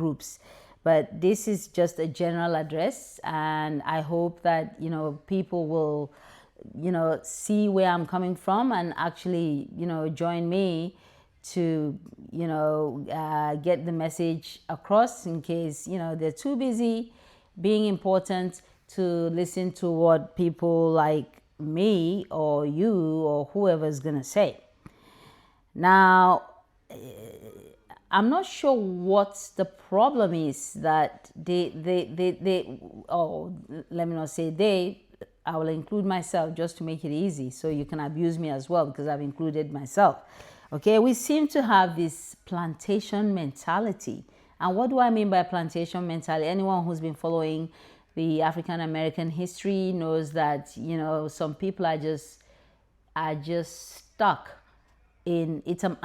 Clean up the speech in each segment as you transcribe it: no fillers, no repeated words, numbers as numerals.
groups. But this is just a general address, and I hope that, people will, see where I'm coming from and actually, join me to, get the message across, in case, they're too busy being important to listen to what people like me or you or whoever's gonna say. Now, I'm not sure what the problem is that let me not say they, I will include myself just to make it easy, so you can abuse me as well, because I've included myself. Okay, we seem to have this plantation mentality. And what do I mean by plantation mentality? Anyone who's been following the African American history knows that, some people are just stuck in, it's a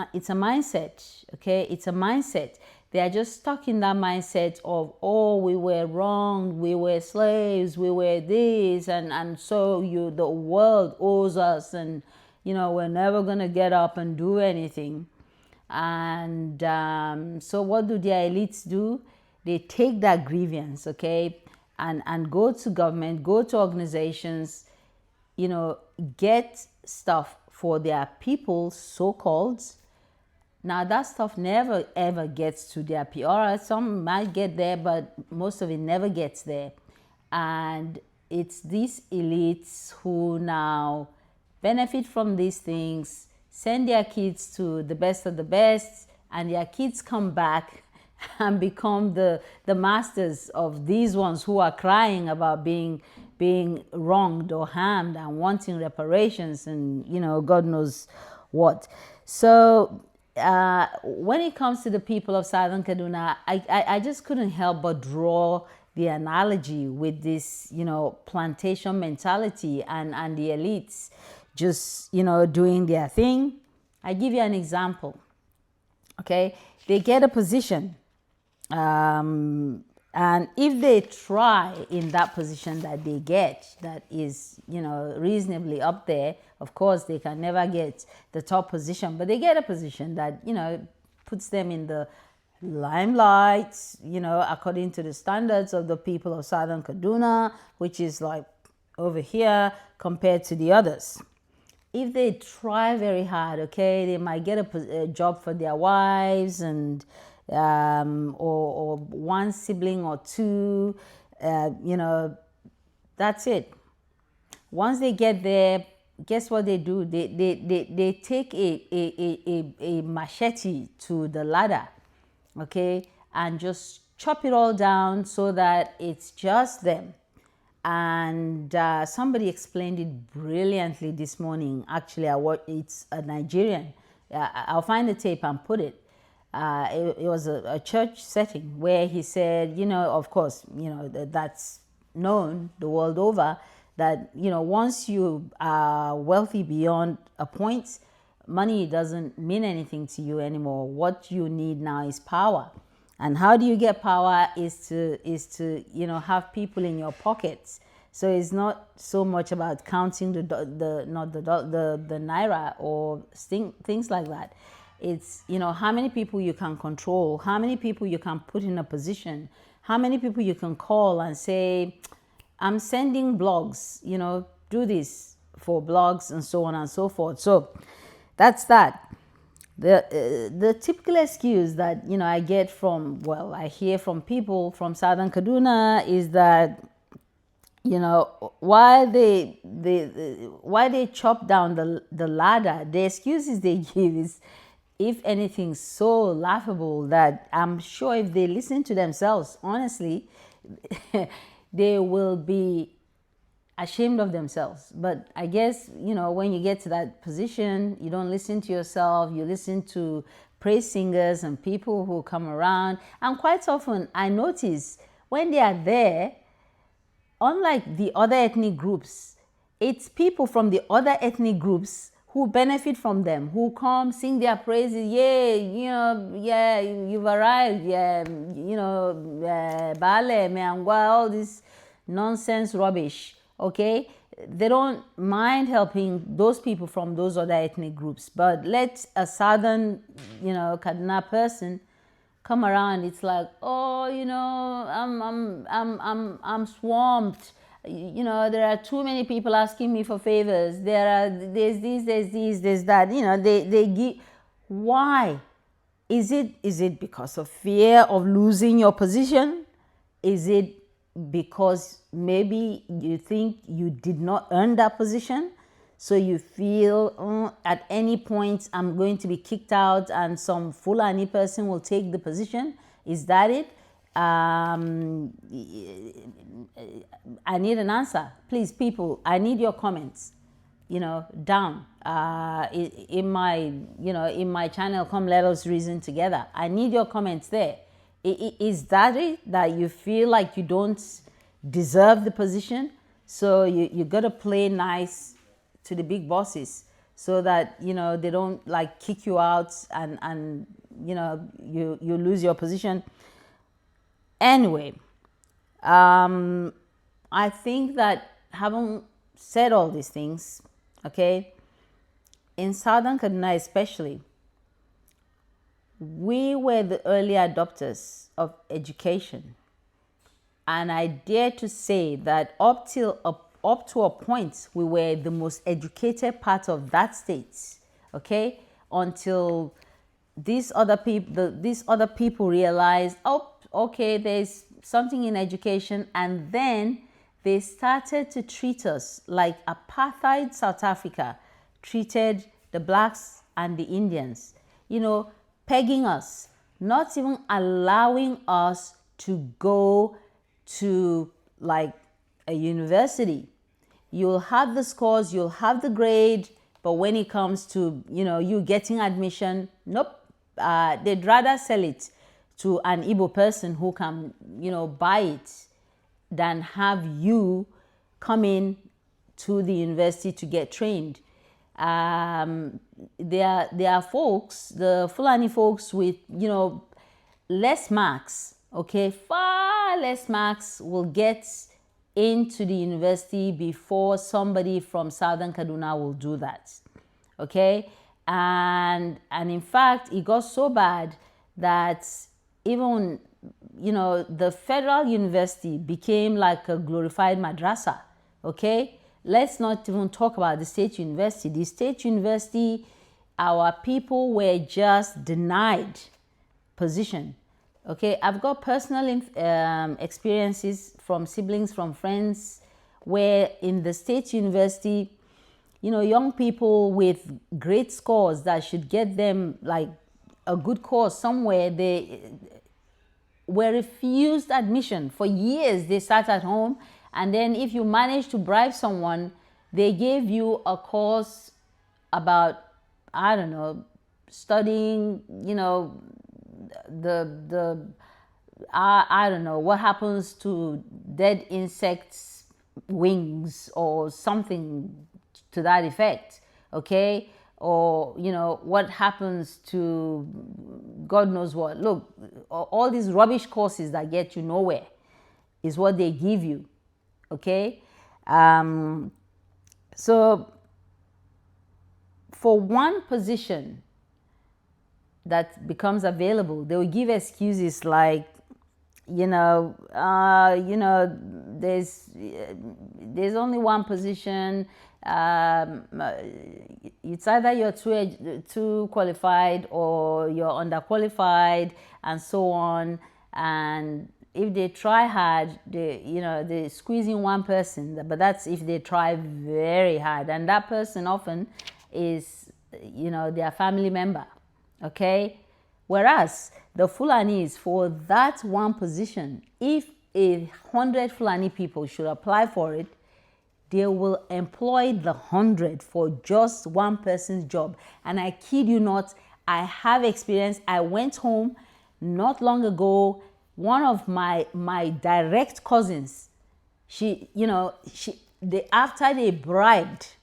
mindset. Okay, it's a mindset. They are just stuck in that mindset of, oh, we were wrong, we were slaves, we were this, and so the world owes us, and we're never gonna get up and do anything. And so what do their elites do? They take that grievance, okay, and go to government, go to organizations, get stuff for their people, so-called. Now, that stuff never ever gets to their people. All right, some might get there, but most of it never gets there. And it's these elites who now benefit from these things, send their kids to the best of the best, and their kids come back and become the masters of these ones who are crying about being wronged or harmed and wanting reparations and God knows what. So when it comes to the people of Southern Kaduna, I just couldn't help but draw the analogy with this plantation mentality and the elites just doing their thing. I give you an example. Okay, they get a position, and if they try in that position that they get, that is reasonably up there, of course they can never get the top position, but they get a position that puts them in the limelight, according to the standards of the people of Southern Kaduna, which is like over here compared to the others. If they try very hard, okay, they might get a job for their wives and or one sibling or two, that's it. Once they get there, guess what they do? They take a machete to the ladder, okay, and just chop it all down so that it's just them. And somebody explained it brilliantly this morning. Actually, it's a Nigerian. I'll find the tape and put it. It was a church setting where he said, of course, that's known the world over, that, once you are wealthy beyond a point, money doesn't mean anything to you anymore. What you need now is power. And how do you get power is to have people in your pockets. So it's not so much about counting the naira or things like that. It's how many people you can control, how many people you can put in a position, how many people you can call and say, I'm sending blogs, do this for blogs and so on and so forth. So that's that. The typical excuse that I get I hear from people from Southern Kaduna is that why they chop down the ladder. The excuses they give is, if anything, so laughable that I'm sure if they listen to themselves honestly, they will be ashamed of themselves. But I guess, when you get to that position, you don't listen to yourself, you listen to praise singers and people who come around. And quite often I notice when they are there, unlike the other ethnic groups, it's people from the other ethnic groups who benefit from them, who come sing their praises. Yeah, you've arrived. Yeah, Bale, Meangwa, all this nonsense rubbish. Okay, they don't mind helping those people from those other ethnic groups, but let a southern Kaduna person come around, it's like, oh, I'm swamped. There are too many people asking me for favors. There's this, there's that. They give. Why? Is it because of fear of losing your position? Is it because maybe you think you did not earn that position? So you feel at any point I'm going to be kicked out and some Fulani person will take the position? Is that it? I need an answer. Please, people, I need your comments. Down in my channel. Come, let us reason together. I need your comments there. Is that it, that you feel like you don't deserve the position, so you gotta play nice to the big bosses so that they don't like kick you out and you lose your position? Anyway, I think that having said all these things, okay, in Southern Kaduna especially, we were the early adopters of education. And I dare to say that up to a point, we were the most educated part of that state, okay, until these other people realized, oh, okay, there's something in education, and then they started to treat us like apartheid South Africa treated the blacks and the Indians, pegging us, not even allowing us to go to like a university. You'll have the scores, you'll have the grade, but when it comes to, you getting admission, nope. They'd rather sell it to an Igbo person who can, buy it than have you come in to the university to get trained. There are folks, the Fulani folks with, less marks, okay, far less marks will get into the university before somebody from Southern Kaduna will do that, okay? And in fact, it got so bad that even, the federal university became like a glorified madrasa, okay? Let's not even talk about the state university. The state university, our people were just denied position, okay? I've got personal experiences from siblings, from friends, where in the state university, young people with great scores that should get them like a good course somewhere, they were refused admission. For years, they sat at home, and then if you managed to bribe someone, they gave you a course about, I don't know, studying, I don't know, what happens to dead insects' wings or something to that effect, okay? Or, what happens to God knows what. Look, all these rubbish courses that get you nowhere is what they give you, okay? So for one position that becomes available, they will give excuses like, there's only one position. It's either you're too qualified or you're underqualified, and so on. And if they try hard, they're squeezing one person, but that's if they try very hard, and that person often is, their family member, okay? Whereas the Fulanis, for that one position, if 100 Fulani people should apply for it, they will employ the 100 for just one person's job. And I kid you not, I have experience. I went home not long ago. One of my direct cousins, after they bribed,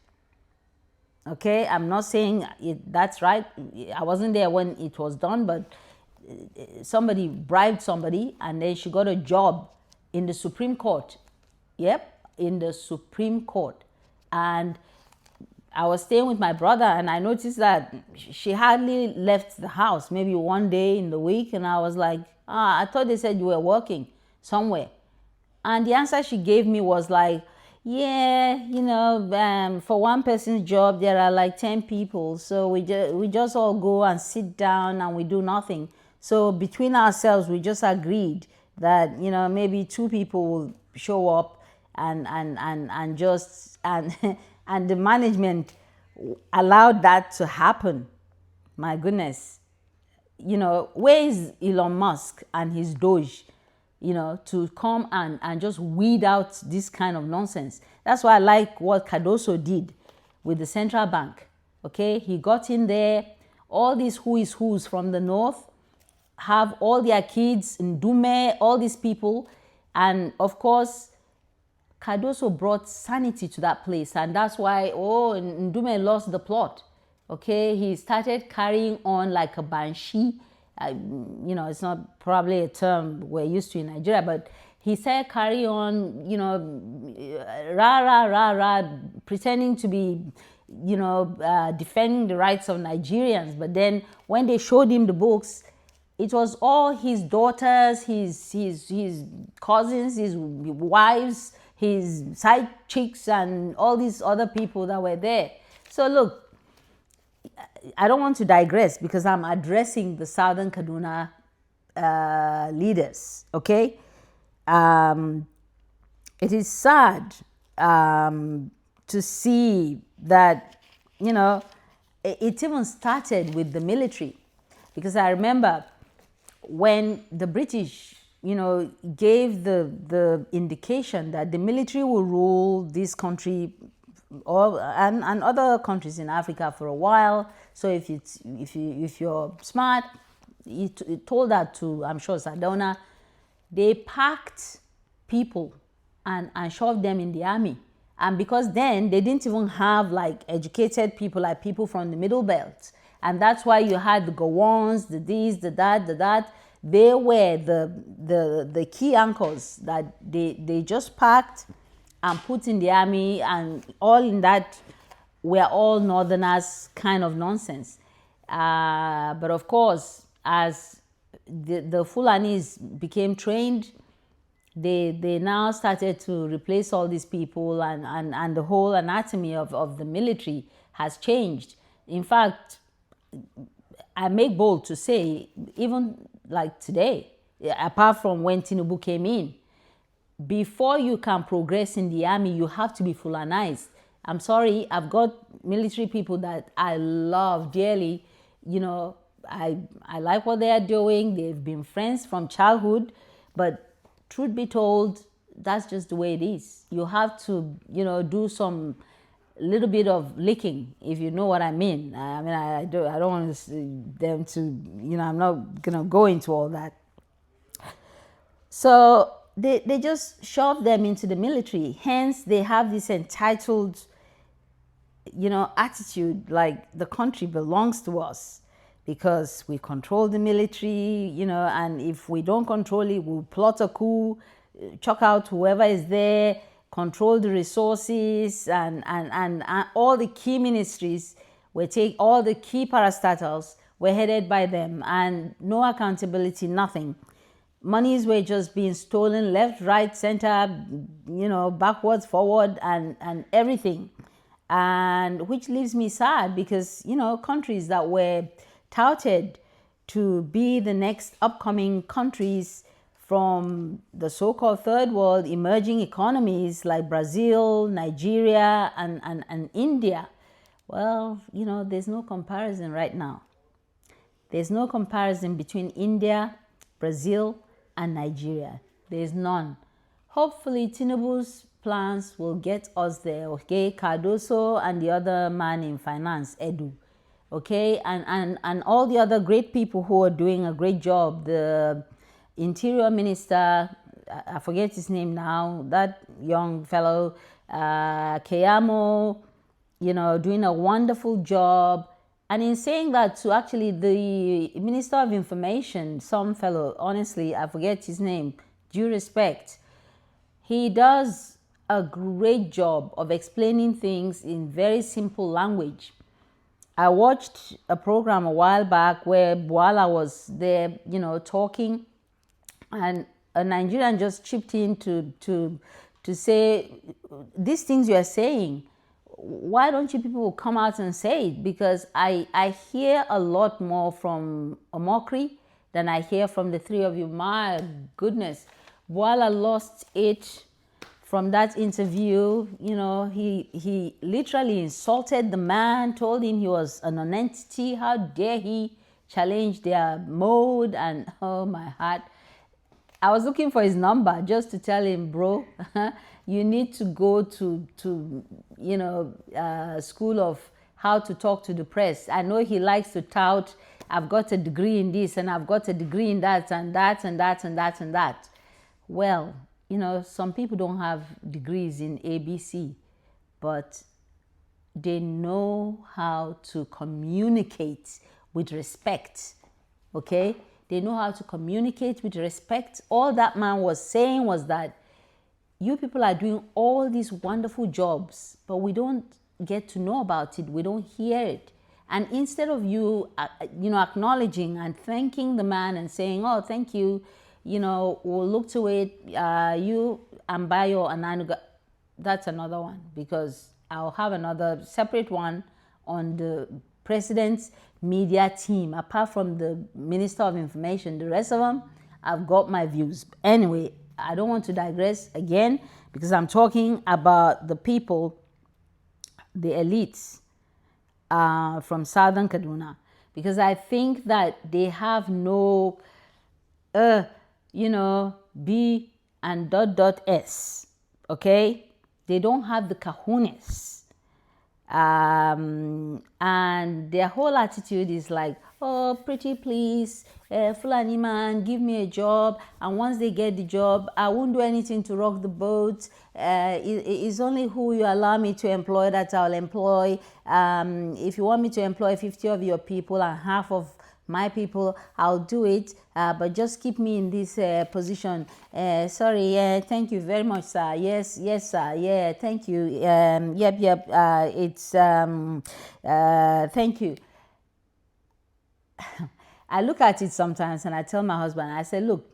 okay, I'm not saying that's right. I wasn't there when it was done, but somebody bribed somebody, and then she got a job in the Supreme Court. Yep, in the Supreme Court. And I was staying with my brother, and I noticed that she hardly left the house, maybe one day in the week. And I was like, I thought they said you were working somewhere. And the answer she gave me was like, yeah, for one person's job, there are like 10 people. So we just all go and sit down and we do nothing. So between ourselves, we just agreed that, maybe 2 people will show up and just, and, and the management allowed that to happen. My goodness. Where is Elon Musk and his Doge? To come and just weed out this kind of nonsense. That's why I like what Cardoso did with the central bank. Okay, he got in there. All these who is who's from the north have all their kids in Dume, all these people. And of course, Cardoso brought sanity to that place. And that's why, Ndume lost the plot. Okay, he started carrying on like a banshee. It's not probably a term we're used to in Nigeria, but he said carry on, rah, pretending to be, defending the rights of Nigerians. But then when they showed him the books, it was all his daughters, his cousins, his wives, his side chicks, and all these other people that were there. So look, I don't want to digress because I'm addressing the Southern Kaduna leaders, okay? It is sad to see that, it even started with the military. Because I remember when the British, gave the indication that the military will rule this country and other countries in Africa for a while. So if you're smart, it told that to, I'm sure, Sardauna. They packed people and shoved them in the army. And because then they didn't even have like educated people, like people from the middle belt. And that's why you had the Gowons, the this, the that. They were the key anchors that they just packed and put in the army, and all in that were all northerners kind of nonsense. But of course, as the Fulanis became trained, they now started to replace all these people, and the whole anatomy of the military has changed. In fact, I make bold to say, even like today, apart from when Tinubu came in, before you can progress in the army, you have to be Fulanized. I'm sorry, I've got military people that I love dearly. I like what they are doing. They've been friends from childhood. But truth be told, that's just the way it is. You have to, do some little bit of licking, if you know what I mean. I don't want them to, I'm not going to go into all that. So they just shove them into the military. Hence, they have this entitled, attitude like the country belongs to us because we control the military, and if we don't control it, we'll plot a coup, chuck out whoever is there, control the resources, and all the key ministries, all the key parastatals were headed by them, and no accountability, nothing. Monies were just being stolen left, right, center, backwards, forward, and everything. And which leaves me sad because, countries that were touted to be the next upcoming countries from the so-called third world emerging economies like Brazil, Nigeria, and India. Well, there's no comparison right now. There's no comparison between India, Brazil, and Nigeria. There's none. Hopefully, Tinubu's plans will get us there, okay? Cardoso and the other man in finance, Edu, okay? And all the other great people who are doing a great job. The Interior Minister, I forget his name now, that young fellow, Keyamo, doing a wonderful job. And in saying that, to actually the Minister of Information, some fellow, honestly, I forget his name, due respect, he does a great job of explaining things in very simple language. I watched a program a while back where Boala was there, talking, and a Nigerian just chipped in to say, these things you are saying, why don't you people come out and say it? Because I hear a lot more from Omokri than I hear from the three of you. My goodness, Boala lost it from that interview. He literally insulted the man, told him he was a nonentity. How dare he challenge their mode? And oh my heart, I was looking for his number just to tell him, bro, you need to go to school of how to talk to the press. I know he likes to tout, I've got a degree in this and I've got a degree in that and that and that and that and that. Well, some people don't have degrees in ABC, but they know how to communicate with respect, okay? They know how to communicate with respect. All that man was saying was that you people are doing all these wonderful jobs, but we don't get to know about it. We don't hear it. And instead of you, acknowledging and thanking the man and saying, oh, thank you, we'll look to it, you, Ambayo, and Anuga, that's another one, because I'll have another separate one on the president's media team. Apart from the Minister of Information, the rest of them, I've got my views. Anyway, I don't want to digress again, because I'm talking about the people, the elites from Southern Kaduna, because I think that they have no, B and ... S, okay? They don't have the kahunas. And their whole attitude is like, oh, pretty please, Fulani man, give me a job. And once they get the job, I won't do anything to rock the boat. It's only who you allow me to employ that I'll employ. If you want me to employ 50 of your people and half of my people, I'll do it, but just keep me in this position. Sorry, thank you very much, sir. Yes, sir. Yeah, thank you. Yep. Thank you. I look at it sometimes and I tell my husband, I say, look,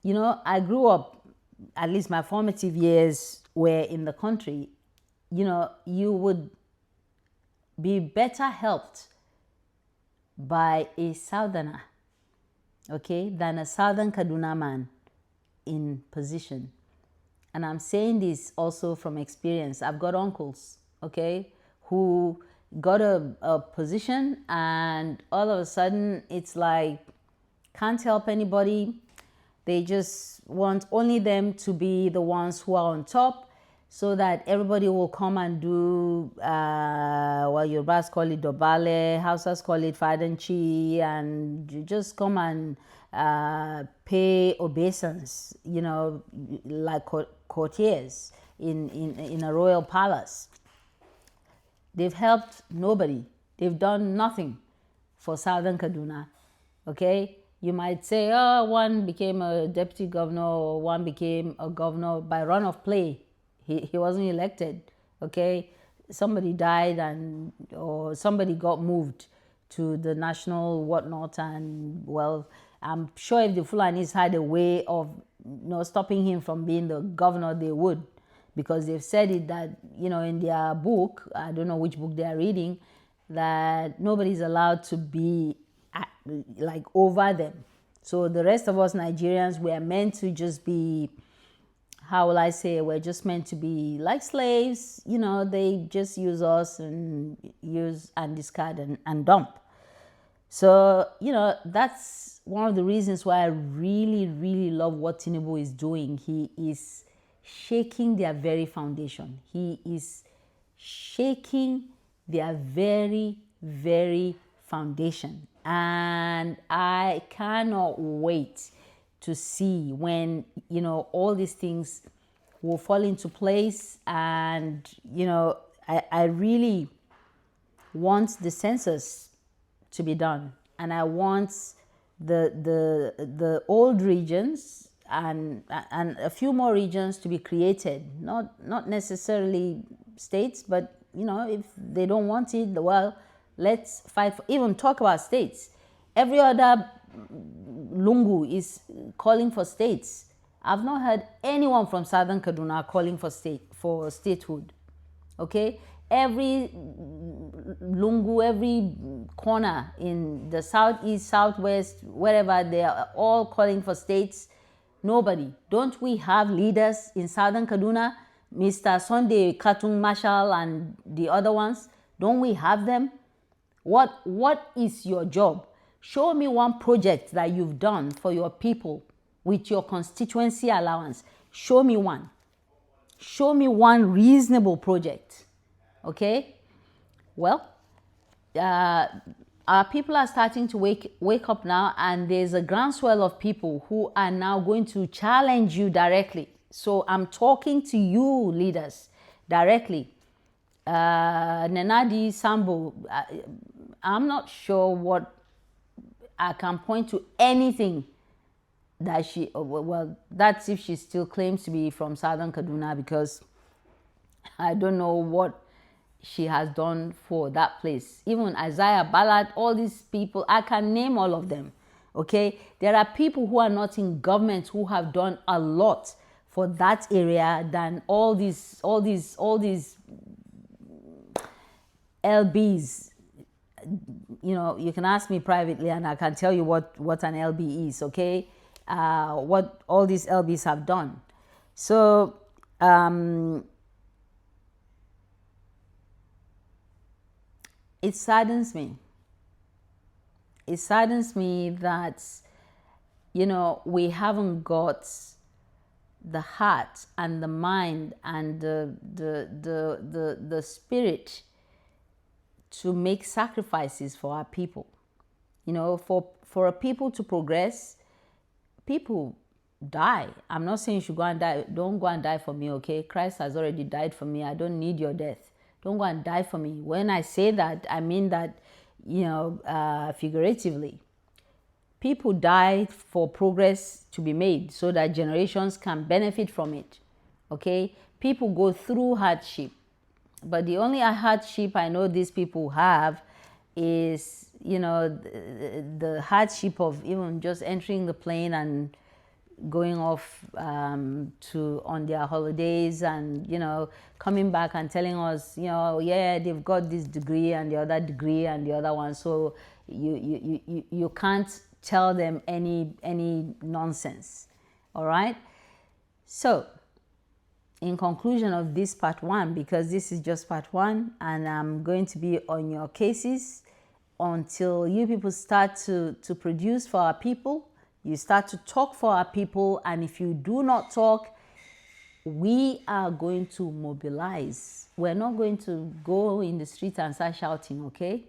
I grew up, at least my formative years were in the country. You would be better helped by a southerner, okay, than a southern Kaduna man in position. And I'm saying this also from experience. I've got uncles, okay, who got a position and all of a sudden it's like, can't help anybody. They just want only them to be the ones who are on top, so that everybody will come and do, Yorubas call it dobale, Hausas call it fadanchi, and you just come and pay obeisance, like courtiers in a royal palace. They've helped nobody. They've done nothing for Southern Kaduna, okay? You might say, oh, one became a deputy governor or one became a governor by run of play. He wasn't elected, okay? Somebody died or somebody got moved to the national whatnot, and well, I'm sure if the Fulanis had a way of stopping him from being the governor, they would, because they've said it that, in their book, I don't know which book they are reading, that nobody's allowed to be like over them. So the rest of us Nigerians, we are meant to just be, how will I say, we're just meant to be like slaves. They just use us and use and discard and dump. So, that's one of the reasons why I really, really love what Tinubu is doing. He is shaking their very foundation. He is shaking their very, very foundation. And I cannot wait to see when, all these things will fall into place. And, I really want the census to be done. And I want the old regions, and a few more regions to be created. Not necessarily states, but if they don't want it, well, let's fight for, even talk about states. Every other lungu is calling for states. I've not heard anyone from Southern Kaduna calling for statehood. Okay, every lungu, every corner in the southeast, southwest, wherever, they are all calling for states. Nobody. Don't we have leaders in Southern Kaduna, Mr. Sunday Katung Marshall and the other ones? Don't we have them? What is your job? Show me one project that you've done for your people with your constituency allowance. Show me one. Show me one reasonable project. Okay? Well, our people are starting to wake up now, and there's a groundswell of people who are now going to challenge you directly. So I'm talking to you leaders directly. Nenadi Sambo, I'm not sure what I can point to anything that she, well, that's if she still claims to be from Southern Kaduna, because I don't know what she has done for that place. Even Isaiah Ballard, all these people, I can name all of them. Okay, there are people who are not in government who have done a lot for that area than all these LBs. You can ask me privately and I can tell you what an LB is. Okay, what all these LBs have done. So it saddens me. It saddens me that we haven't got the heart and the mind and the spirit to make sacrifices for our people. For a people to progress, people die. I'm not saying you should go and die. Don't go and die for me, okay? Christ has already died for me. I don't need your death. Don't go and die for me. When I say that, I mean that, figuratively. People die for progress to be made so that generations can benefit from it, okay? People go through hardship. But the only hardship I know these people have is, the hardship of even just entering the plane and going off on their holidays and, coming back and telling us, yeah, they've got this degree and the other degree and the other one. So you can't tell them any nonsense. All right? So, in conclusion of this part one, because this is just part one and I'm going to be on your cases until you people start to produce for our people, you start to talk for our people, and if you do not talk, we are going to mobilize. We're not going to go in the street and start shouting, okay?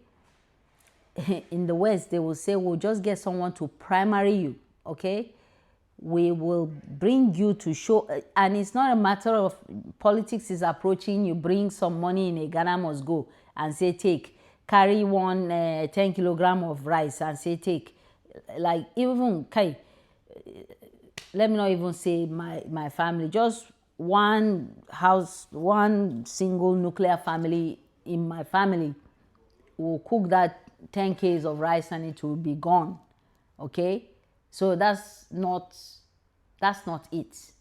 In the West, they will say, we'll just get someone to primary you, okay? We will bring you to show, and it's not a matter of politics is approaching, you bring some money in a Ghana must go and say, take, carry 10 kilogram of rice and say, take. Like, even, okay, let me not even say my family, just one house, one single nuclear family in my family will cook that 10 kgs of rice and it will be gone, okay? So that's not it.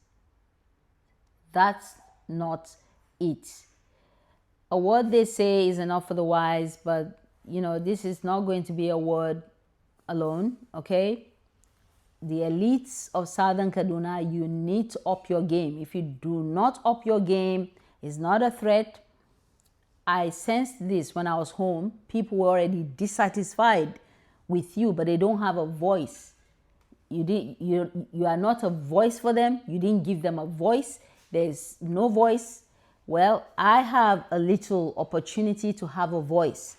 That's not it. A word they say is enough for the wise, but this is not going to be a word alone, okay? The elites of Southern Kaduna, you need to up your game. If you do not up your game, it's not a threat. I sensed this when I was home. People were already dissatisfied with you, but they don't have a voice. You are not a voice for them. You didn't give them a voice. There's no voice. Well, I have a little opportunity to have a voice,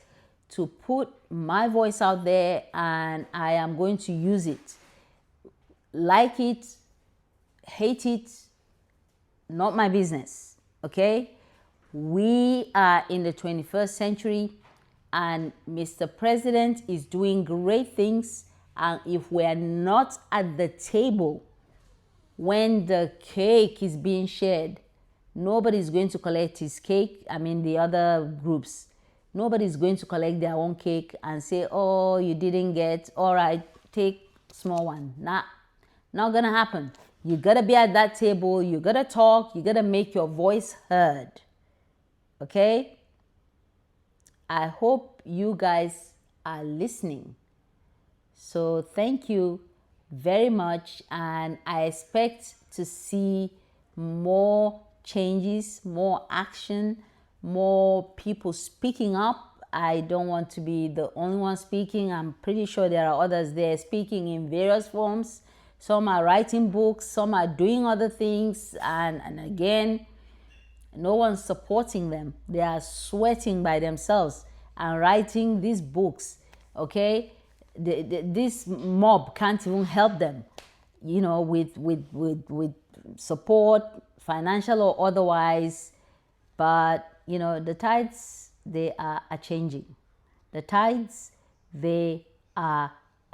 to put my voice out there, and I am going to use it. Like it, hate it, not my business, okay? We are in the 21st century, and Mr. President is doing great things. And if we're not at the table when the cake is being shared, nobody's going to collect his cake. I mean, the other groups, nobody's going to collect their own cake and say, oh, you didn't get, all right, take small one. Nah, not gonna happen. You gotta be at that table, you gotta talk, you gotta make your voice heard. Okay? I hope you guys are listening. So thank you very much, and I expect to see more changes, more action, more people speaking up. I don't want to be the only one speaking. I'm pretty sure there are others there speaking in various forms. Some are writing books, some are doing other things, and again, no one's supporting them. They are sweating by themselves and writing these books. Okay, this mob can't even help them, you know, with support, financial or otherwise. But you know, the tides, they are changing. The tides, they are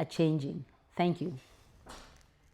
changing. Thank you.